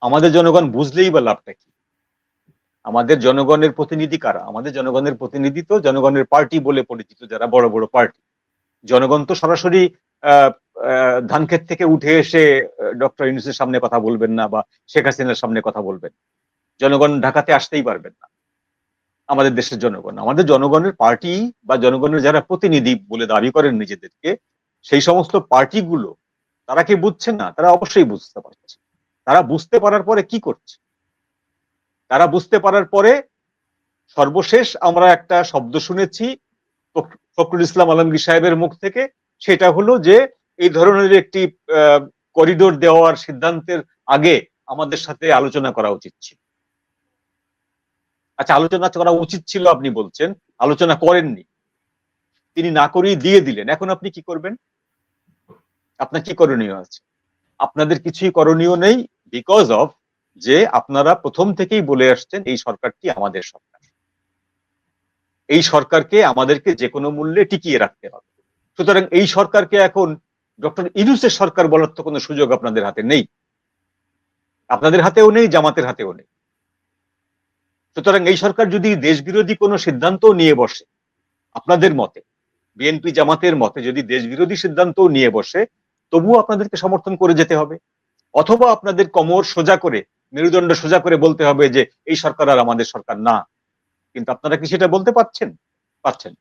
আমাদের জনগণ বুঝলেই বা লাভটা কি? আমাদের জনগণের প্রতিনিধি কারা? আমাদের জনগণের প্রতিনিধি তো জনগণের পার্টি বলে পরিচিত, যারা বড় বড় পার্টি। জনগণ তো সরাসরি ধানক্ষেত থেকে উঠে এসে ডক্টর ইউনূসের সামনে কথা বলবেন না, বা শেখ হাসিনার সামনে কথা বলবেন। জনগণ ঢাকাতে আসতেই পারবেন না। আমাদের দেশের জনগণ, আমাদের জনগণের পার্টি বা জনগণের যারা প্রতিনিধি বলে দাবি করেন নিজেদেরকে, সেই সমস্ত পার্টিগুলো তারা কি বুঝছে না? তারা অবশ্যই বুঝতে পারছে। তারা বুঝতে পারার পরে কি করছে? তারা বুঝতে পারার পরে সর্বশেষ আমরা একটা শব্দ শুনেছি ফখরুল ইসলাম আলমগীর সাহেবের মুখ থেকে, সেটা হলো যে এই ধরনের একটি করিডোর দেওয়ার সিদ্ধান্তের আগে আমাদের সাথে আলোচনা করা উচিত ছিল। আচ্ছা, আলোচনা করা উচিত ছিল আপনি বলছেন, আলোচনা করেননি, তিনি না করেই দিয়ে দিলেন। এখন আপনি কি করবেন? আপনার কি করণীয় আছে? আপনাদের কিছুই করণীয় নেই, বিকজ অফ যে আপনারা প্রথম থেকেই বলে আসছেন এই সরকারটি আমাদের সরকার, এই সরকারকে আমাদেরকে যে কোনো মূল্যে টিকিয়ে রাখতে হবে। সুতরাং এই সরকারকে এখন ডক্টর ইউনূসের সরকার বলার তো কোনো সুযোগ আপনাদের হাতে নেই, আপনাদের হাতেও নেই, জামাতের হাতেও নেই। সুতরাং এই সরকার যদি দেশবিরোধী কোনো সিদ্ধান্ত নিয়ে বসে, আপনাদের মতে, বিএনপি জামাতের মতে যদি দেশবিরোধী সিদ্ধান্ত নিয়ে বসে, তবুও আপনাদেরকে সমর্থন করে যেতে হবে, অথবা আপনাদের কোমর সোজা করে, মেরুদণ্ড সোজা করে বলতে হবে যে এই সরকার আর আমাদের সরকার না। কিন্তু আপনারা কি সেটা বলতে পারছেন? পারছেন?